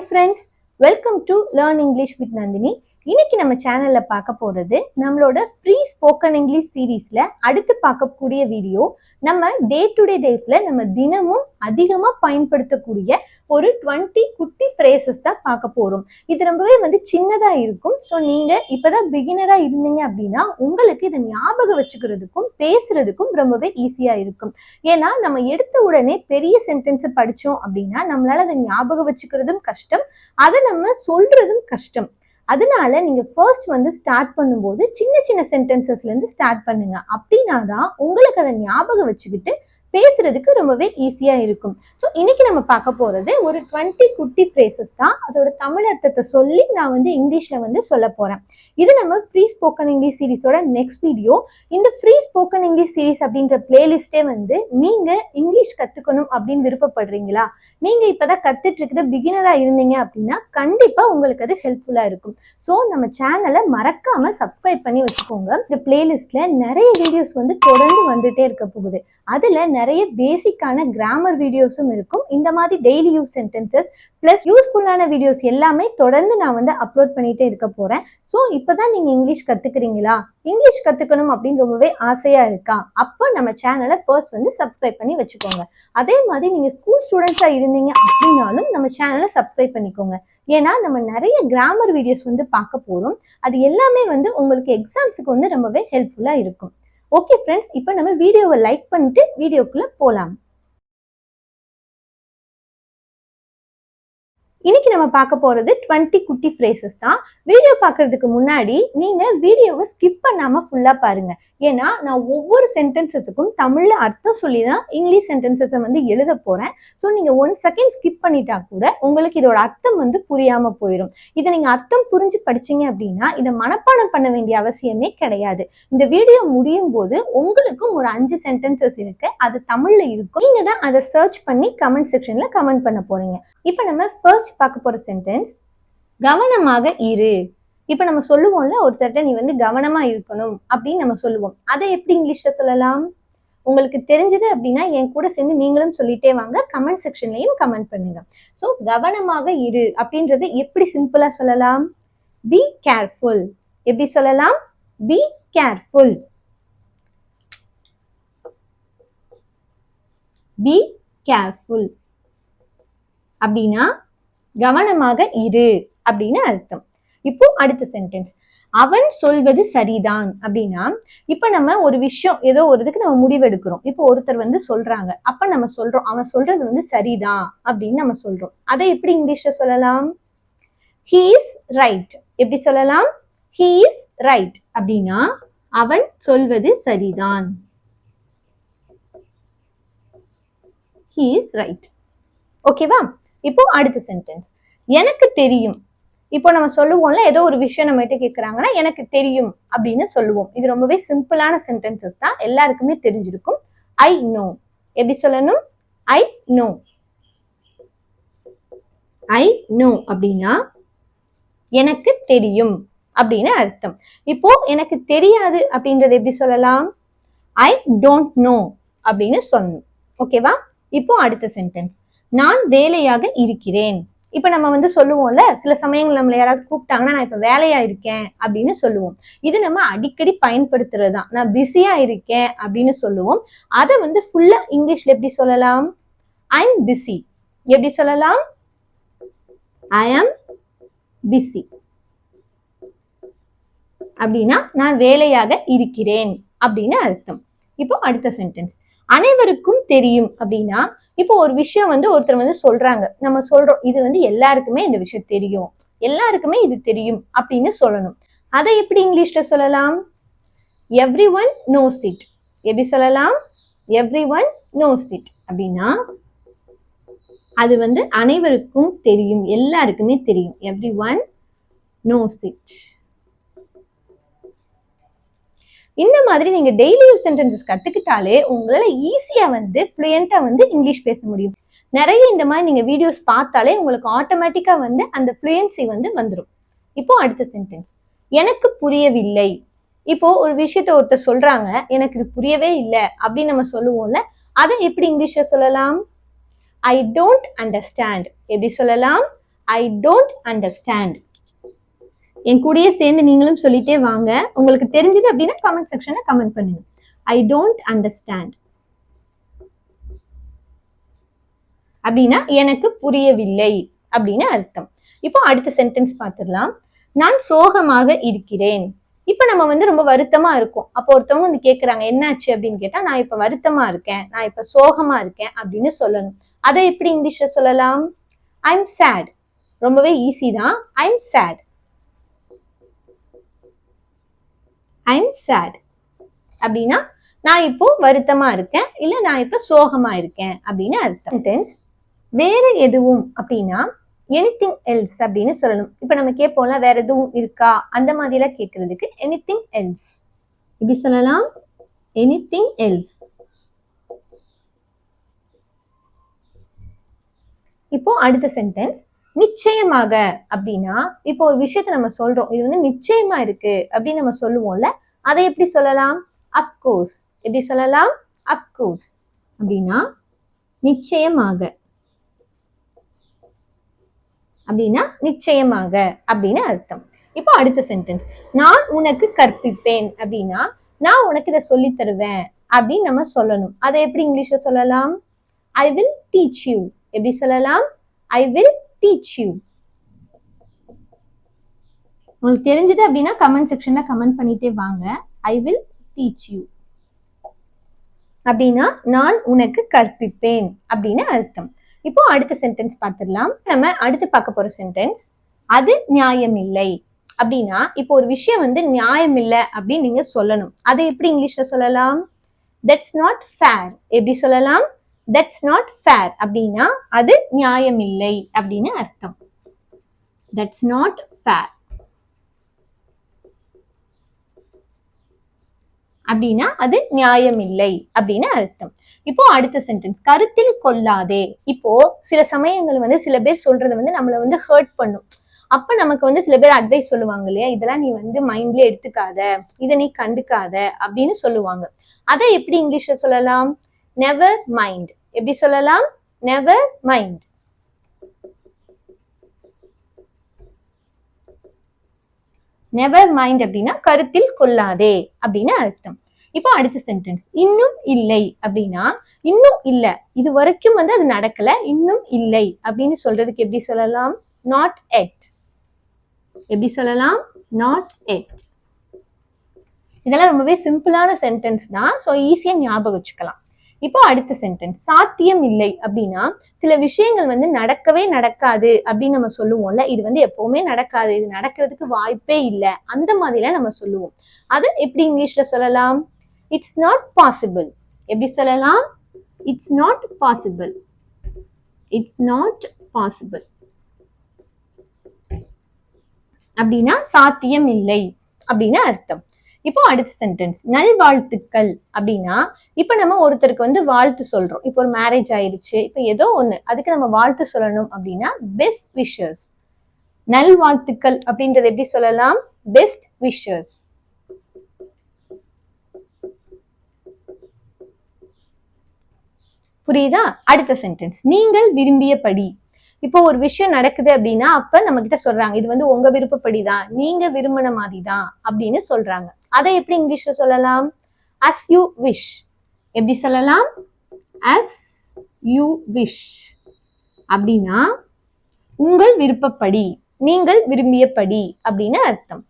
friends, welcome to Learn English with Nandini. இன்னைக்கு நம்ம சேனல்ல பார்க்க போறது நம்மளோட ஃப்ரீ ஸ்போக்கன் இங்கிலீஷ் சீரீஸ்ல அடுத்து பார்க்கக்கூடிய வீடியோ. நம்ம டே டு டே லைஃப்ல நம்ம தினமும் அதிகமா பயன்படுத்தக்கூடிய ஒரு 20 குட்டி ஃப்ரேசஸ் தான் பார்க்க போறோம். இது ரொம்பவே சின்னதா இருக்கும். ஸோ நீங்க இப்பதான் பிகினரா இருந்தீங்க அப்படின்னா உங்களுக்கு இதை ஞாபகம் வச்சுக்கிறதுக்கும் பேசுறதுக்கும் ரொம்பவே ஈஸியா இருக்கும். ஏன்னா நம்ம எடுத்த உடனே பெரிய சென்டென்ஸ் படிச்சோம் அப்படின்னா நம்மளால அதை ஞாபகம் வச்சுக்கிறதும் கஷ்டம், அதை நம்ம சொல்றதும் கஷ்டம். அதனால நீங்க ஃபர்ஸ்ட் ஸ்டார்ட் பண்ணும்போது சின்ன சின்ன சென்டென்சஸ்ல இருந்து ஸ்டார்ட் பண்ணுங்க. அப்படின்னா தான் உங்களுக்கு அதை ஞாபகம் வச்சுக்கிட்டு பேசுறதுக்கு ரொம்பவே ஈஸியா இருக்கும். ஸோ இன்னைக்கு நம்ம பார்க்க போறது ஒரு 20 குட்டி ஃப்ரேசஸ் தான். அதோட தமிழ் அர்த்தத்தை சொல்லி நான் இங்கிலீஷ்ல சொல்ல போறேன். இது நம்ம ஃப்ரீ ஸ்போக்கன் இங்கிலீஷ் சீரீஸோட நெக்ஸ்ட் வீடியோ. இந்த ஃப்ரீ ஸ்போக்கன் இங்கிலீஷ் சீரீஸ் அப்படின்ற பிளேலிஸ்டே நீங்க இங்கிலீஷ் கத்துக்கணும் அப்படின்னு விருப்பப்படுறீங்களா, நீங்க இப்பதான் கத்துட்டு இருக்கிற பிகினரா இருந்தீங்க அப்படின்னா கண்டிப்பா உங்களுக்கு அது ஹெல்ப்ஃபுல்லா இருக்கும். ஸோ நம்ம சேனலை மறக்காம சப்ஸ்கிரைப் பண்ணி வச்சுக்கோங்க. இந்த பிளேலிஸ்ட்ல நிறைய வீடியோஸ் தொடர்ந்து வந்துட்டே இருக்க போகுது. அதுல நிறைய பேசிக்கான கிராமர் வீடியோஸும் இருக்கும். இந்த மாதிரி டெய்லி யூஸ் சென்டென்சஸ் பிளஸ் யூஸ்ஃபுல்லான வீடியோஸ் எல்லாமே தொடர்ந்து நான் அப்லோட் பண்ணிட்டே இருக்க போறேன். ஸோ இப்பதான் நீங்க இங்கிலீஷ் கத்துக்கிறீங்களா, இங்கிலீஷ் கத்துக்கணும் அப்படின்னு ரொம்பவே ஆசையா இருக்கா, அப்போ நம்ம சேனலை ஃபர்ஸ்ட் சப்ஸ்கிரைப் பண்ணி வச்சுக்கோங்க. அதே மாதிரி நீங்க ஸ்கூல் ஸ்டூடெண்ட்ஸா இருந்தீங்க அப்படின்னாலும் நம்ம சேனலை சப்ஸ்கிரைப் பண்ணிக்கோங்க. ஏன்னா நம்ம நிறைய கிராமர் வீடியோஸ் பார்க்க போறோம். அது எல்லாமே உங்களுக்கு எக்ஸாம்ஸுக்கு ரொம்பவே ஹெல்ப்ஃபுல்லா இருக்கும். ஓகே ஃப்ரெண்ட்ஸ், இப்போ நம்ம வீடியோவை லைக் பண்ணிட்டு வீடியோக்குள்ள போலாம். இன்னைக்கு நம்ம பார்க்க போறது 20 குட்டி ஃப்ரேசஸ் தான். வீடியோ பார்க்கறதுக்கு முன்னாடி நீங்க வீடியோவை ஸ்கிப் பண்ணாம ஃபுல்லா பாருங்க. ஏன்னா நான் ஒவ்வொரு சென்டென்சஸுக்கும் தமிழ்ல அர்த்தம் சொல்லி தான் இங்கிலீஷ் சென்டென்சஸை எழுத போறேன். ஸோ நீங்க 1 செகண்ட் ஸ்கிப் பண்ணிட்டா கூட உங்களுக்கு இதோட அர்த்தம் புரியாம போயிடும். இதை நீங்க அர்த்தம் புரிஞ்சு படிச்சீங்க அப்படின்னா இதை மனப்பாடம் பண்ண வேண்டிய அவசியமே கிடையாது. இந்த வீடியோ முடியும் போது உங்களுக்கும் ஒரு 5 சென்டென்சஸ் இருக்கு, அது தமிழ்ல இருக்கும். நீங்க தான் அதை சர்ச் பண்ணி கமெண்ட் செக்ஷன்ல கமெண்ட் பண்ண போறீங்க. இப்ப நம்ம ஃபர்ஸ்ட் பார்க்க போற சென்டென்ஸ் கவனமாக இரு. இப்ப நம்ம சொல்லுவோம்ல ஒருத்தர்ட்ட நீ கவனமா இருக்கணும் அப்படின்னு நம்ம சொல்லுவோம். அதை எப்படி இங்கிலீஷ்ல சொல்லலாம்? உங்களுக்கு தெரிஞ்சது அப்படின்னா என் கூட சேர்ந்து நீங்களும் சொல்லிட்டே வாங்க, கமெண்ட் செக்ஷன்லயும் கமெண்ட் பண்ணுங்க. ஸோ கவனமாக இரு அப்படின்றது எப்படி சிம்பிளா சொல்லலாம்? Be careful. எப்படி சொல்லலாம்? Be careful. பி கேர்ஃபுல் அப்படின்னா கவனமாக இரு அப்படின்னு அர்த்தம். இப்போ அடுத்த சென்டென்ஸ் அவன் சொல்வது சரிதான் அப்படின்னா, இப்ப நம்ம ஒரு விஷயம் ஏதோ ஒரு இதுக்கு நம்ம முடிவெடுக்கிறோம். இப்போ ஒருத்தர் சொல்றாங்க, அப்ப நம்ம சொல்றோம் அவன் சொல்றது சரிதான் அப்படின்னு நம்ம சொல்றோம். அதை எப்படி இங்கிலீஷ்ல சொல்லலாம்? he is right. எப்படி சொல்லலாம்? he is right அப்படின்னா அவன் சொல்வது சரிதான். he is right. ஓகேவா? இப்போ அடுத்த சென்டென்ஸ் எனக்கு தெரியும். இப்போ நம்ம சொல்லுவோம்ல ஏதோ ஒரு விஷயம் நம்ம கிட்ட கேட்கறாங்கன்னா எனக்கு தெரியும் அப்படின்னு சொல்லுவோம். இது ரொம்பவே சிம்பிளான சென்டென்சஸ் தான், எல்லாருக்குமே தெரிஞ்சிருக்கும். I know. எப்படி சொல்லணும்? I know. ஐ நோ அப்படின்னா எனக்கு தெரியும் அப்படின்னு அர்த்தம். இப்போ எனக்கு தெரியாது அப்படின்றது எப்படி சொல்லலாம்? ஐ டோன்ட் நோ அப்படின்னு சொல்லணும். ஓகேவா? இப்போ அடுத்த சென்டென்ஸ் நான் வேலையாக இருக்கிறேன். இப்ப நம்ம சொல்லுவோம்ல, சில சமயங்கள் நம்மள யாராவது கூப்பிட்டாங்கன்னா நான் இப்ப வேலையா இருக்கேன் அப்படின்னு சொல்லுவோம். இது நம்ம அடிக்கடி பயன்படுத்துறதுதான். நான் பிஸியா இருக்கேன் அப்படின்னு சொல்லுவோம். அதை ஃபுல்லா இங்கிலீஷ்ல எப்படி சொல்லலாம்? I am busy. எப்படி சொல்லலாம்? ஐ எம் பிஸி அப்படின்னா நான் வேலையாக இருக்கிறேன் அப்படின்னு அர்த்தம். இப்போ அடுத்த சென்டென்ஸ் அனைவருக்கும் தெரியும் அப்படின்னா, இப்போ ஒரு விஷயம் ஒருத்தர் சொல்றாங்க, நம்ம சொல்றோம் இது எல்லாருக்குமே இந்த விஷயம் தெரியும், எல்லாருக்குமே இது தெரியும் அப்படின்னு சொல்லணும். அதை எப்படி இங்கிலீஷ்ல சொல்லலாம்? everyone knows it. எப்படி சொல்லலாம்? everyone knows it அப்படின்னா அது அனைவருக்கும் தெரியும், எல்லாருக்குமே தெரியும். everyone knows it. இந்த மாதிரி நீங்க டெய்லி யூஸ் சென்டென்சஸ் கத்துக்கிட்டாலே உங்களால ஈஸியா ஃப்ளூயண்டா இங்கிலீஷ் பேச முடியும். நிறைய இந்த மாதிரி நீங்க வீடியோஸ் பார்த்தாலே உங்களுக்கு ஆட்டோமேட்டிக்கா அந்த ஃப்ளூயன்சி வந்துடும். இப்போ அடுத்த சென்டென்ஸ் எனக்கு புரியவில்லை. இப்போ ஒரு விஷயத்த ஒருத்தர் சொல்றாங்க, எனக்கு இது புரியவே இல்லை அப்படின்னு நம்ம சொல்லுவோம்ல, அதை எப்படி இங்கிலீஷ்ல சொல்லலாம்? I don't understand. எப்படி சொல்லலாம்? I don't understand. என் கூடயே சேர்ந்து நீங்களும் சொல்லிட்டே வாங்க. உங்களுக்கு தெரிஞ்சது அப்படின்னா கமெண்ட் செக்ஷன்ல கமெண்ட் பண்ணுங்க. ஐ டோன்ட் அண்டர்ஸ்டாண்ட் அப்படின்னா எனக்கு புரியவில்லை அப்படின்னு அர்த்தம். இப்போ அடுத்த சென்டென்ஸ் பார்த்துடலாம். நான் சோகமாக இருக்கிறேன். இப்ப நம்ம வந்து ரொம்ப வருத்தமா இருக்கும். அப்போ ஒருத்தவங்க வந்து கேட்கறாங்க என்னாச்சு அப்படின்னு கேட்டா, நான் இப்ப வருத்தமா இருக்கேன், நான் இப்ப சோகமா இருக்கேன் அப்படின்னு சொல்லணும். அதை எப்படி இங்கிலீஷ்ல சொல்லலாம்? I'm sad. ரொம்பவே ஈஸி தான். I'm sad. ஐம் சேட் அப்படின்னா நான் இப்போ வருத்தமா இருக்கேன், இல்ல நான் இப்ப சோகமா இருக்கேன் அப்படின்னு அர்த்தம். சென்டென்ஸ் வேற எதுவும் அப்படின்னா எனிதிங் எல்ஸ் அப்படின்னு சொல்லணும். இப்ப நம்ம கேட்போம்ல வேற எதுவும் இருக்கா, அந்த மாதிரி எல்லாம் கேட்கறதுக்கு எனிதிங் எல்ஸ் இப்படி சொல்லலாம். Anything else. இப்போ அடுத்த சென்டென்ஸ் நிச்சயமாக அப்படின்னா, இப்போ ஒரு விஷயத்த நம்ம சொல்றோம், இது வந்து நிச்சயமா இருக்கு அப்படின்னு நம்ம சொல்லுவோம்ல, அதை எப்படி சொல்லலாம்? அஃப்கோர்ஸ். எப்படி சொல்லலாம்? அஃப்கோர்ஸ் அப்படின்னா நிச்சயமாக அப்படின்னா நிச்சயமாக அப்படின்னு அர்த்தம். இப்போ அடுத்த சென்டென்ஸ் நான் உனக்கு கற்பிப்பேன் அப்படின்னா நான் உனக்கு இதை சொல்லி தருவேன் அப்படின்னு நம்ம சொல்லணும். அதை எப்படி இங்கிலீஷ்ல சொல்லலாம்? I will teach you. எப்படி சொல்லலாம்? I will teach you. உங்களுக்கு தெரிஞ்சது அப்படின்னா கமெண்ட் செக்ஷன்ல கமெண்ட் பண்ணிட்டே வாங்க. ஐ வில் டீச் யூ அப்படின்னா நான் உனக்கு கற்பிப்பேன் அப்படின்னு அர்த்தம். இப்போ அடுத்த சென்டென்ஸ் பார்த்துடலாம். நம்ம அடுத்து பார்க்க போற சென்டென்ஸ் அது நியாயம் இல்லை அப்படின்னா, இப்போ ஒரு விஷயம் வந்து நியாயம் இல்லை அப்படின்னு நீங்க சொல்லணும். அதை எப்படி இங்கிலீஷ்ல சொல்லலாம்? That's not fair. எப்படி சொல்லலாம்? தட்ஸ் நாட் ஃபேர் அப்படின்னா அது நியாயம் இல்லை அப்படின்னு அர்த்தம். தட்ஸ் நாட் ஃபேர் அப்படின்னா அது நியாயம் இல்லை அப்படின்னு அர்த்தம். இப்போ அடுத்த சென்டென்ஸ் கருத்தில் கொள்ளாதே. இப்போ சில சமயங்கள் வந்து சில பேர் சொல்றது வந்து நம்மள வந்து ஹர்ட் பண்ணும். அப்ப நமக்கு வந்து சில பேர் அட்வைஸ் சொல்லுவாங்க இல்லையா, இதெல்லாம் நீ வந்து மைண்ட்ல எடுத்துக்காத, இதை நீ கண்டுக்காத அப்படின்னு சொல்லுவாங்க. அதை எப்படி இங்கிலீஷ்ல சொல்லலாம்? Never mind. எப்படி சொல்லலாம்? Never mind. நெவர் மைண்ட் அப்படின்னா கருத்தில் கொள்ளாதே அப்படின்னு அர்த்தம். இப்போ அடுத்த சென்டென்ஸ் இன்னும் இல்லை அப்படின்னா இன்னும் இல்ல, இது வரைக்கும் வந்து அது நடக்கல, இன்னும் இல்லை அப்படின்னு சொல்றதுக்கு எப்படி சொல்லலாம்? Not yet. எப்படி சொல்லலாம்? Not yet. இதெல்லாம் ரொம்பவே சிம்பிளான சென்டென்ஸ் தான், ஸோ ஈஸியா ஞாபகம் வச்சுக்கலாம். இப்போ அடுத்த சென்டென்ஸ் சாத்தியம் இல்லை அப்படின்னா சில விஷயங்கள் வந்து நடக்கவே நடக்காது அப்படின்னு நம்ம சொல்லுவோம்ல, இது வந்து எப்பவுமே நடக்காது, இது நடக்கிறதுக்கு வாய்ப்பே இல்லை, அந்த மாதிரிலாம் நம்ம சொல்லுவோம். அது எப்படி இங்கிலீஷ்ல சொல்லலாம்? It's not possible. எப்படி சொல்லலாம்? It's not possible. It's not possible அப்படின்னா சாத்தியம் இல்லை அப்படின்னு அர்த்தம். இப்போ அடுத்த சென்டென்ஸ் நல்வாழ்த்துக்கள் அப்படின்னா இப்ப நம்ம ஒருத்தருக்கு வந்து வாழ்த்து சொல்றோம். இப்போ ஒரு மேரேஜ் ஆயிருச்சு, இப்ப ஏதோ ஒண்ணு அதுக்கு நம்ம வாழ்த்து சொல்லணும் அப்படின்னா பெஸ்ட் விஷஸ். நல்வாழ்த்துக்கள் அப்படின்றது எப்படி சொல்லலாம்? Best wishes. புரியுதா? அடுத்த சென்டென்ஸ் நீங்கள் விரும்பியபடி. இப்போ ஒரு விஷயம் நடக்குது அப்படின்னா அப்ப நம்ம கிட்ட சொல்றாங்க இது வந்து உங்க விருப்பப்படிதான், நீங்க விரும்பின மாதிரிதான் அப்படின்னு சொல்றாங்க. அதை எப்படி இங்கிலீஷ்ல சொல்லலாம்? as you wish. எப்படி சொல்லலாம்? as you wish அப்படின்னா உங்கள் விருப்பப்படி, நீங்கள் விரும்பியபடி அப்படின்னு அர்த்தம்.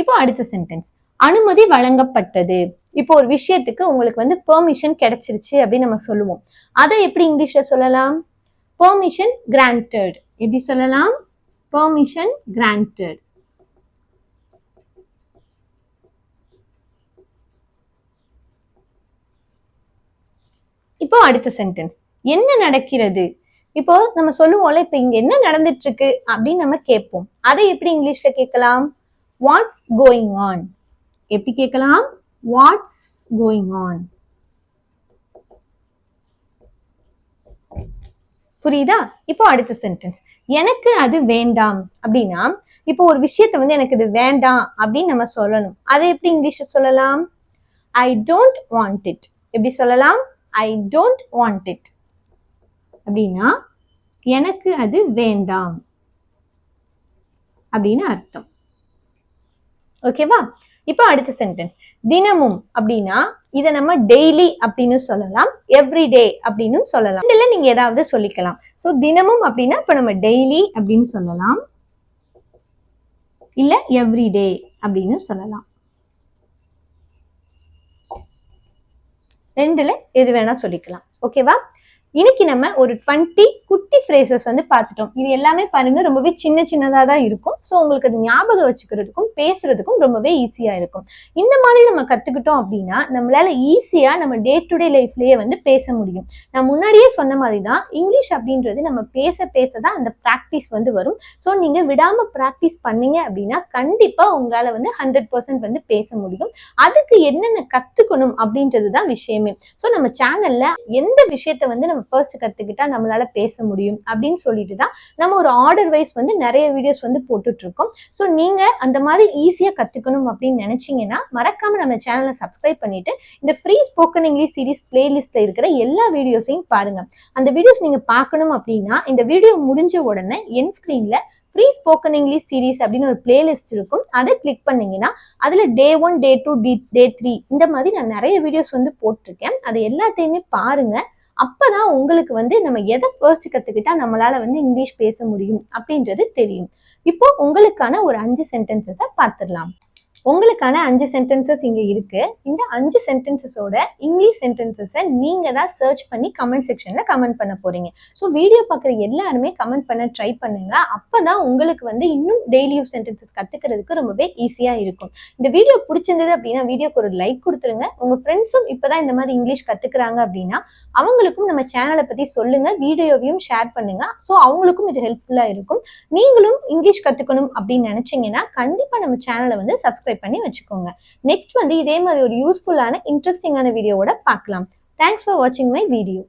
இப்போ அடுத்த சென்டென்ஸ் அனுமதி வழங்கப்பட்டது. இப்போ ஒரு விஷயத்துக்கு உங்களுக்கு வந்து பெர்மிஷன் கிடைச்சிருச்சு அப்படின்னு நம்ம சொல்லுவோம். அதை எப்படி இங்கிலீஷ்ல சொல்லலாம்? Permission granted. எப்படி சொல்லலாம்? Permission granted. இப்போ அடுத்த சென்டென்ஸ் என்ன நடக்கிறது. இப்போ நம்ம சொல்லுவோம்ல இப்ப இங்க என்ன நடந்துட்டு இருக்கு அப்படின்னு நம்ம கேட்போம். அதை எப்படி இங்கிலீஷ்ல கேட்கலாம்? What's going on. எப்படி கேட்கலாம்? What's going on. புரியுதா? இப்போ அடுத்த சென்டென்ஸ் எனக்கு அது வேண்டாம் அப்படின்னா இப்போ ஒரு விஷயத்த வந்து எனக்கு இது வேண்டாம் அப்படின்னு நம்ம சொல்லணும். அதை எப்படி இங்கிலீஷ்ல சொல்லலாம்? I don't want it. எப்படி சொல்லலாம்? ஐ டோன்ட் வாண்ட் இட் அப்படின்னா எனக்கு அது வேண்டாம். அப்படின்னு அர்த்தம். ஓகேவா? இப்போ அடுத்த சென்டென்ஸ் தினமும் அப்படின்னா இதை நம்ம டெய்லி அப்படின்னு சொல்லலாம், எவ்ரிடே அப்படின்னு சொல்லலாம். இதுல நீங்க ஏதாவது சொல்லிக்கலாம். ஸோ தினமும் அப்படின்னா இப்ப நம்ம டெய்லி அப்படின்னு சொல்லலாம், இல்ல எவ்ரிடே அப்படின்னு சொல்லலாம். ரெண்டுல எது வேணா சொல்லிக்கலாம். ஓகேவா? இன்னைக்கு நம்ம ஒரு 20 குட்டி ஃப்ரேசஸ் வந்து பார்த்துட்டோம். இது எல்லாமே பாருங்க ரொம்பவே சின்ன சின்னதா தான் இருக்கும். ஸோ உங்களுக்கு அது ஞாபகம் வச்சுக்கிறதுக்கும் பேசுறதுக்கும் ரொம்பவே ஈஸியா இருக்கும். இந்த மாதிரி நம்ம கத்துக்கிட்டோம் அப்படின்னா நம்மளால ஈஸியா நம்ம டே டு டே லைஃப்லயே வந்து பேச முடியும். நான் முன்னாடியே சொன்ன மாதிரி தான் இங்கிலீஷ் அப்படின்றது நம்ம பேச பேசதான் அந்த ப்ராக்டிஸ் வந்து வரும். ஸோ நீங்க விடாம ப்ராக்டிஸ் பண்ணீங்க அப்படின்னா கண்டிப்பா உங்களால வந்து 100% வந்து பேச முடியும். அதுக்கு என்னென்ன கத்துக்கணும் அப்படின்றது தான் விஷயமே. ஸோ நம்ம சேனல்ல எந்த விஷயத்த வந்து நம்ம ஃபர்ஸ்ட் கத்துக்கிட்டா நம்மளால பேச முடியும் அப்படின்னு சொல்லிட்டு தான் நம்ம ஒரு ஆர்டர் வைஸ் வந்து நிறைய வீடியோஸ் வந்து போட்டுட்டு இருக்கோம். ஸோ நீங்க அந்த மாதிரி ஈஸியா கத்துக்கணும் அப்படின்னு நினைச்சீங்கன்னா மறக்காம நம்ம சேனலை சப்ஸ்கிரைப் பண்ணிட்டு இந்த ஃப்ரீ ஸ்போக்கன் இங்கிலீஷ் சீரிஸ் பிளேலிஸ்ட்ல இருக்கிற எல்லா வீடியோஸையும் பாருங்க. அந்த வீடியோஸ் நீங்க பார்க்கணும் அப்படின்னா இந்த வீடியோ முடிஞ்ச உடனே என் ஸ்கிரீன்ல ஃப்ரீ ஸ்போக்கன் இங்கிலீஷ் சீரிஸ் அப்படின்னு ஒரு பிளேலிஸ்ட் இருக்கும். அதை கிளிக் பண்ணீங்கன்னா அதுல டே 1, டே 2, டே 3 இந்த மாதிரி நான் நிறைய வீடியோஸ் வந்து போட்டிருக்கேன். அதை எல்லாத்தையுமே பாருங்க. அப்பதான் உங்களுக்கு வந்து நம்ம எதை ஃபர்ஸ்ட் கத்துக்கிட்டா நம்மளால வந்து இங்கிலீஷ் பேச முடியும் அப்படின்றது தெரியும். இப்போ உங்களுக்கான ஒரு 5 சென்டென்சஸை பார்த்துடலாம். உங்களுக்கான 5 சென்டென்சஸ் இங்க இருக்கு. இந்த 5 சென்டென்சஸோட இங்கிலீஷ் சென்டென்சஸை நீங்க தான் சர்ச் பண்ணி கமெண்ட் செக்ஷன்ல கமெண்ட் பண்ண போறீங்க. ஸோ வீடியோ பார்க்குற எல்லாருமே கமெண்ட் பண்ண ட்ரை பண்ணுங்க. அப்பதான் உங்களுக்கு வந்து இன்னும் டெய்லி யூஸ் சென்டென்சஸ் கத்துக்கிறதுக்கு ரொம்பவே ஈஸியா இருக்கும். இந்த வீடியோ பிடிச்சிருந்தது அப்படின்னா வீடியோக்கு ஒரு லைக் கொடுத்துருங்க. உங்க ஃப்ரெண்ட்ஸும் இப்பதான் இந்த மாதிரி இங்கிலீஷ் கத்துக்கிறாங்க அப்படின்னா அவங்களுக்கும் நம்ம சேனலை பத்தி சொல்லுங்க, வீடியோவையும் ஷேர் பண்ணுங்க. ஸோ அவங்களுக்கும் இது ஹெல்ப்ஃபுல்லா இருக்கும். நீங்களும் இங்கிலீஷ் கத்துக்கணும் அப்படின்னு நினைச்சீங்கன்னா கண்டிப்பா நம்ம சேனலை வந்து சப்ஸ்கிரைப் பண்ணி வச்சுக்கோங்க. நெக்ஸ்ட் வந்து இதே மாதிரி ஒரு யூஸ்ஃபுல்லான இன்ட்ரெஸ்டிங்கான வீடியோவோட பார்க்கலாம். தேங்க்ஸ் ஃபார் வாட்சிங் மை வீடியோ.